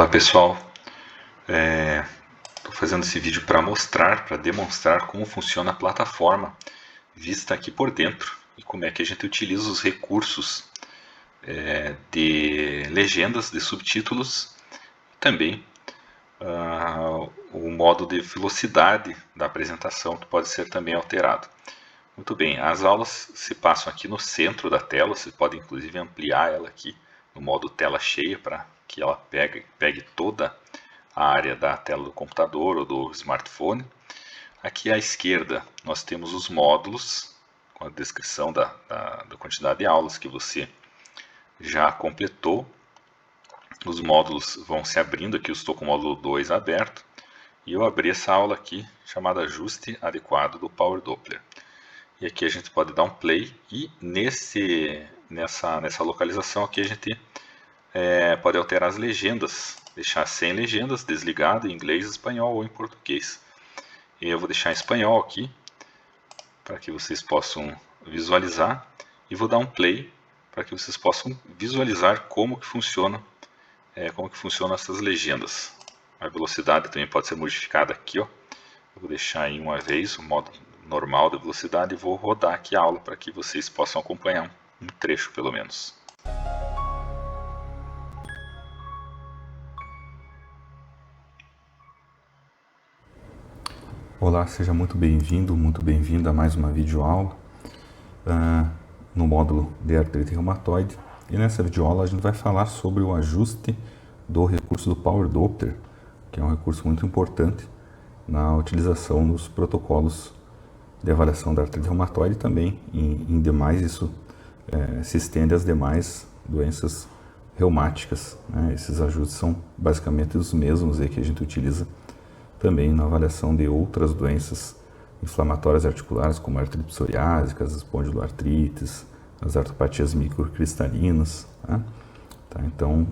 Olá pessoal, estou fazendo esse vídeo para demonstrar como funciona a plataforma vista aqui por dentro e como é que a gente utiliza os recursos de legendas, de subtítulos e também o modo de velocidade da apresentação que pode ser também alterado. Muito bem, as aulas se passam aqui no centro da tela, você pode inclusive ampliar ela aqui no modo tela cheia para que ela pegue toda a área da tela do computador ou do smartphone. Aqui à esquerda nós temos os módulos com a descrição da quantidade de aulas que você já completou. Os módulos vão se abrindo, aqui eu estou com o módulo 2 aberto e eu abri essa aula aqui chamada Ajuste Adequado do Power Doppler. E aqui a gente pode dar um play e nessa localização aqui a gente pode alterar as legendas, deixar sem legendas, desligado em inglês, espanhol ou em português. E eu vou deixar em espanhol aqui para que vocês possam visualizar e vou dar um play para que vocês possam visualizar como que funcionam essas legendas. A velocidade também pode ser modificada aqui, ó. Eu vou deixar em uma vez o modo normal da velocidade e vou rodar aqui a aula para que vocês possam acompanhar um trecho pelo menos. Olá, seja muito bem-vindo, muito bem-vinda a mais uma videoaula no módulo de artrite reumatoide. E nessa videoaula a gente vai falar sobre o ajuste do recurso do Power Doppler, que é um recurso muito importante na utilização dos protocolos de avaliação da artrite reumatoide e também em demais, isso se estende às demais doenças reumáticas, né? Esses ajustes são basicamente os mesmos aí que a gente utiliza também na avaliação de outras doenças inflamatórias articulares, como a artrite psoriásica, as espondiloartrites, as artropatias microcristalinas, né? Tá, então,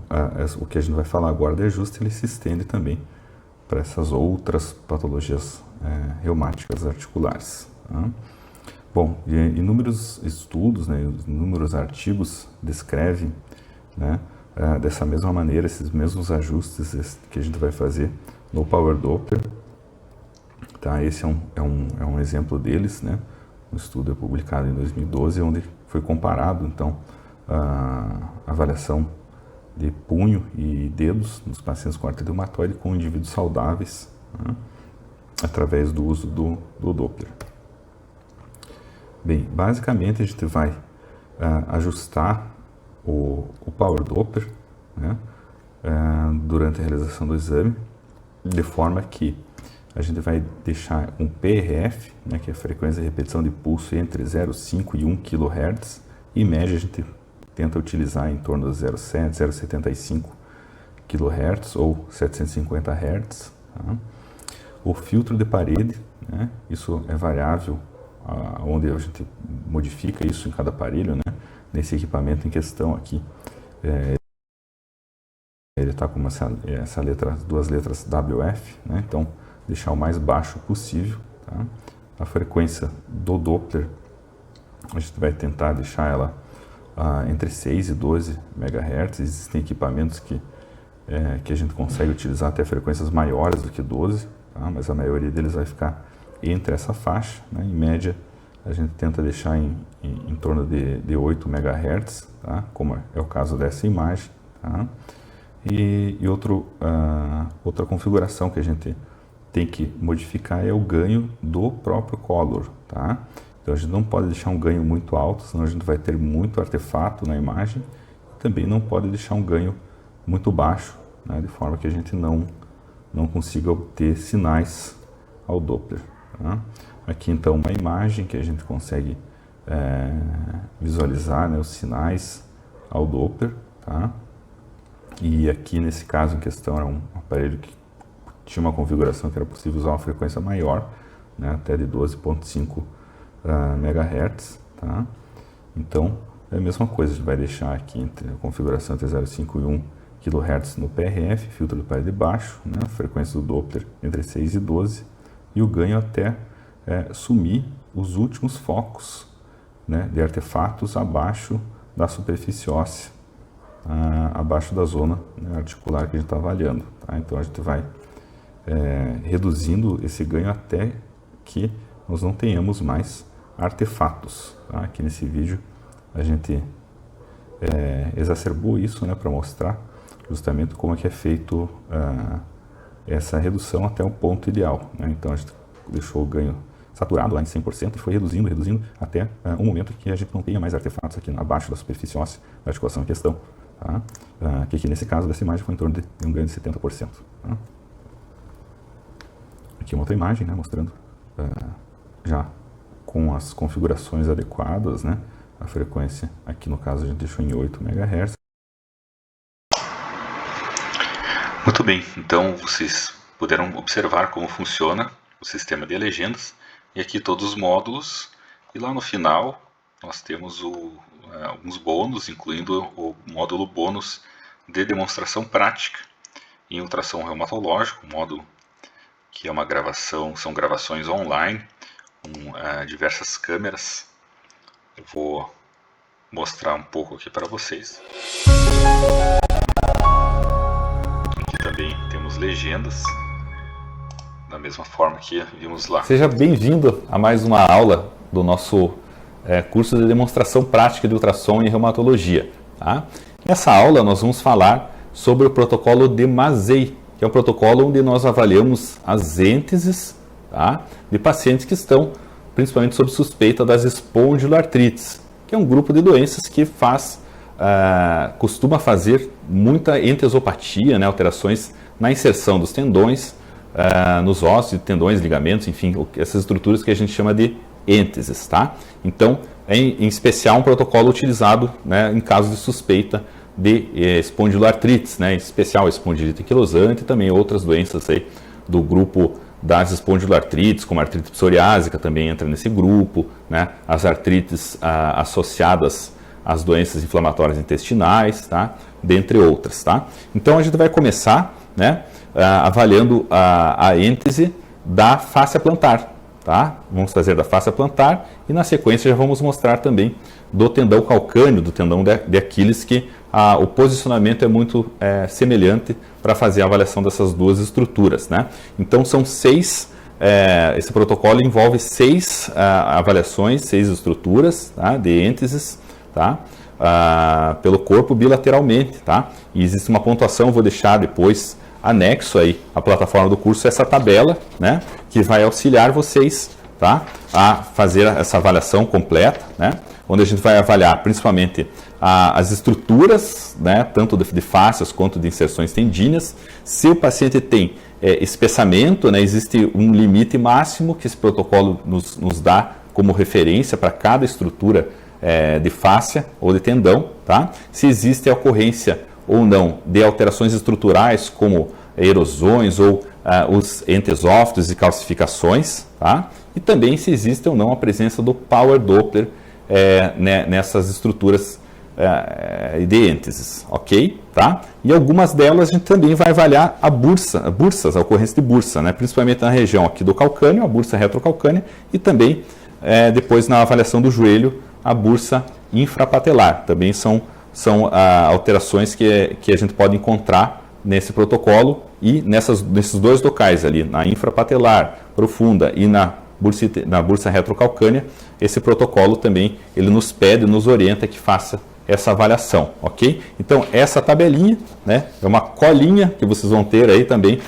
o que a gente vai falar agora de ajuste, ele se estende também para essas outras patologias reumáticas articulares. Tá? Bom, inúmeros estudos, né, inúmeros artigos descrevem, né, dessa mesma maneira, esses mesmos ajustes que a gente vai fazer no Power Doppler. Tá? Esse é um exemplo deles, né? Um estudo publicado em 2012, onde foi comparado então a avaliação de punho e dedos nos pacientes com artrite reumatoide com indivíduos saudáveis, né? Através do uso do Doppler. Bem, basicamente a gente vai ajustar o Power Doppler, né? Durante a realização do exame, de forma que a gente vai deixar um PRF, né, que é a frequência de repetição de pulso, entre 0,5 e 1 kHz. Em média, a gente tenta utilizar em torno de 0,7, 0,75 kHz ou 750 Hz. Tá? O filtro de parede, né, isso é variável, onde a gente modifica isso em cada aparelho, né? Nesse equipamento em questão aqui, ele está com essa letra, duas letras WF, né? Então deixar o mais baixo possível. Tá? A frequência do Doppler, a gente vai tentar deixar ela entre 6 e 12 MHz. Existem equipamentos que a gente consegue utilizar até frequências maiores do que 12, tá? Mas a maioria deles vai ficar entre essa faixa, né? Em média, a gente tenta deixar em torno de 8 MHz, tá? Como é o caso dessa imagem. Tá? E outra configuração que a gente tem que modificar é o ganho do próprio color, tá? Então a gente não pode deixar um ganho muito alto, senão a gente vai ter muito artefato na imagem. Também não pode deixar um ganho muito baixo, né? De forma que a gente não consiga obter sinais ao Doppler. Tá? Aqui então uma imagem que a gente consegue visualizar, né, os sinais ao Doppler, tá? E aqui nesse caso em questão era um aparelho que tinha uma configuração que era possível usar uma frequência maior, né, até de 12,5 MHz. Tá? Então é a mesma coisa, a gente vai deixar aqui a configuração entre 0,5 e 1 kHz no PRF, filtro de parede baixo, né, frequência do Doppler entre 6 e 12, e o ganho até sumir os últimos focos, né, de artefatos abaixo da superfície óssea. abaixo da zona, né, articular que a gente está avaliando. Tá? Então a gente vai reduzindo esse ganho até que nós não tenhamos mais artefatos. Tá? Aqui nesse vídeo a gente exacerbou isso, né, para mostrar justamente como é que é feito essa redução até o ponto ideal. Né? Então a gente deixou o ganho saturado lá em 100% e foi reduzindo até um momento que a gente não tenha mais artefatos aqui abaixo da superfície óssea da articulação em questão. Tá? Que aqui nesse caso dessa imagem foi em torno de um ganho de 70%. Tá? Aqui uma outra imagem, né, mostrando já com as configurações adequadas, né, a frequência aqui no caso a gente deixou em 8 MHz. Muito bem, então vocês puderam observar como funciona o sistema de legendas e aqui todos os módulos, e lá no final nós temos alguns bônus, incluindo o módulo bônus de demonstração prática em ultrassom reumatológico, um módulo que é uma gravação, são gravações online com diversas câmeras. Eu vou mostrar um pouco aqui para vocês. Aqui também temos legendas, da mesma forma que vimos lá. Seja bem-vindo a mais uma aula do nosso curso de demonstração prática de ultrassom em reumatologia. Tá? Nessa aula nós vamos falar sobre o protocolo de Mazei, que é um protocolo onde nós avaliamos as ênteses, tá, de pacientes que estão principalmente sob suspeita das espondiloartrites, que é um grupo de doenças que costuma fazer muita entesopatia, né, alterações na inserção dos tendões, nos ossos, tendões, ligamentos, enfim, essas estruturas que a gente chama de ênteses. Tá? Então, é em especial um protocolo utilizado, né, em caso de suspeita de espondiloartrites, né, em especial espondilite anquilosante e também outras doenças aí do grupo das espondiloartrites, como a artrite psoriásica também entra nesse grupo, né, as artrites associadas às doenças inflamatórias intestinais, tá, dentre outras. Tá? Então a gente vai começar, né, avaliando a êntese da fáscia plantar. Tá? Vamos fazer da fáscia plantar e na sequência já vamos mostrar também do tendão calcâneo, do tendão de Aquiles, que o posicionamento é muito semelhante para fazer a avaliação dessas duas estruturas. Né? Então são 6, esse protocolo envolve 6 avaliações, 6 estruturas, tá, de ênteses, tá, pelo corpo bilateralmente. Tá? E existe uma pontuação, eu vou deixar depois anexo aí à plataforma do curso essa tabela, né, que vai auxiliar vocês, tá, a fazer essa avaliação completa, né, onde a gente vai avaliar principalmente as estruturas, né, tanto de fáscias quanto de inserções tendíneas. Se o paciente tem espessamento, né, existe um limite máximo que esse protocolo nos dá como referência para cada estrutura de fáscia ou de tendão. Tá? Se existe a ocorrência ou não de alterações estruturais como erosões ou os entesófitos e calcificações, tá? E também se existe ou não a presença do Power Doppler nessas estruturas de ênteses, ok? Tá? E algumas delas a gente também vai avaliar a ocorrência de bursa, né? Principalmente na região aqui do calcâneo, a bursa retrocalcânea, e também depois na avaliação do joelho, a bursa infrapatelar. Também são alterações que a gente pode encontrar nesse protocolo e nesses dois locais ali, na infrapatelar profunda e na bursa retrocalcânea. Esse protocolo também ele nos pede, nos orienta que faça essa avaliação, ok? Então essa tabelinha, né, é uma colinha que vocês vão ter aí também,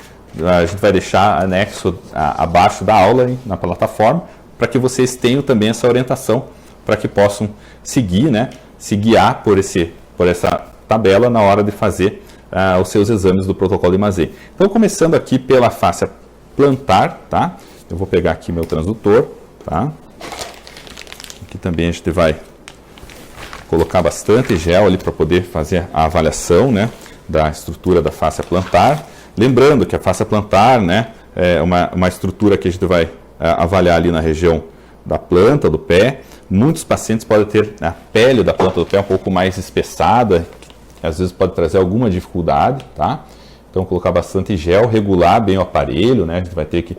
a gente vai deixar anexo abaixo da aula aí, na plataforma, para que vocês tenham também essa orientação, para que possam seguir, né, se guiar por essa tabela na hora de fazer os seus exames do protocolo de Mazei. Então, começando aqui pela fáscia plantar, tá? Eu vou pegar aqui meu transdutor, tá? Aqui também a gente vai colocar bastante gel ali para poder fazer a avaliação, né, da estrutura da fáscia plantar. Lembrando que a fáscia plantar, né, é uma estrutura que a gente vai avaliar ali na região da planta, do pé. Muitos pacientes podem ter a pele da planta do pé um pouco mais espessada, que às vezes pode trazer alguma dificuldade, tá? Então, colocar bastante gel, regular bem o aparelho, né? A gente vai ter que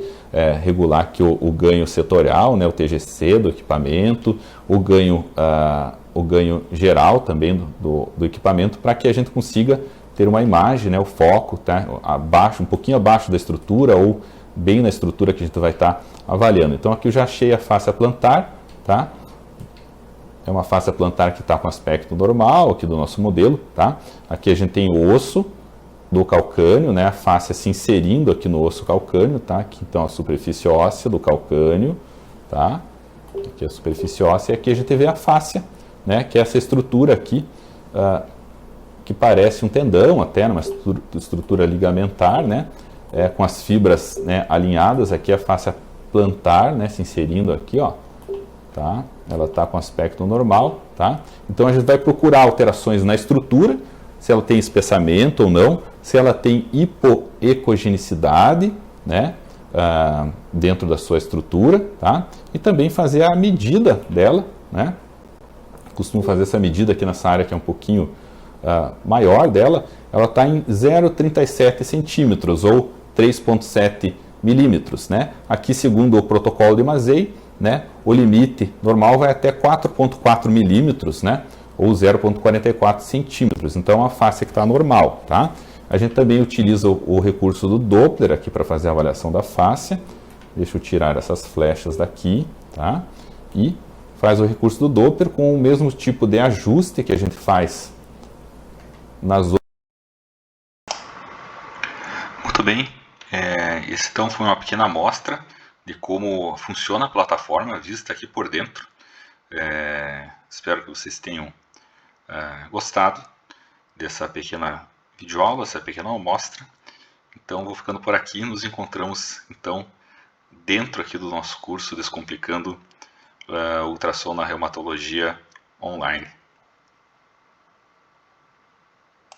regular aqui o ganho setorial, né? O TGC do equipamento, o ganho o ganho geral também do equipamento para que a gente consiga ter uma imagem, né, o foco, tá, abaixo, um pouquinho abaixo da estrutura ou bem na estrutura que a gente vai estar avaliando. Então aqui eu já achei a fáscia plantar, tá? É uma fáscia plantar que está com aspecto normal aqui do nosso modelo, tá? Aqui a gente tem o osso do calcâneo, né? A fáscia se inserindo aqui no osso calcâneo, tá? Aqui então a superfície óssea do calcâneo, tá? Aqui a superfície óssea e aqui a gente vê a fáscia, né? Que é essa estrutura aqui, que parece um tendão até, uma estrutura ligamentar, né? Com as fibras, né, alinhadas, aqui a fáscia plantar, né, se inserindo aqui, ó, tá? Ela está com aspecto normal, tá? Então a gente vai procurar alterações na estrutura, se ela tem espessamento ou não, se ela tem hipoecogenicidade, né, dentro da sua estrutura, tá? E também fazer a medida dela, né? Costumo fazer essa medida aqui nessa área que é um pouquinho maior dela, ela está em 0,37 centímetros ou 3,7 milímetros, né? Aqui, segundo o protocolo de Mazei, né, o limite normal vai até 4,4 milímetros, né, ou 0,44 centímetros. Então, é uma fáscia que está normal, tá? A gente também utiliza o recurso do Doppler aqui para fazer a avaliação da fáscia. Deixa eu tirar essas flechas daqui, tá? E faz o recurso do Doppler com o mesmo tipo de ajuste que a gente faz nas outras. Muito bem, esse então foi uma pequena amostra de como funciona a plataforma vista aqui por dentro. Espero que vocês tenham gostado dessa pequena videoaula, essa pequena amostra. Então vou ficando por aqui, nos encontramos então dentro aqui do nosso curso Descomplicando ultrassom na reumatologia online.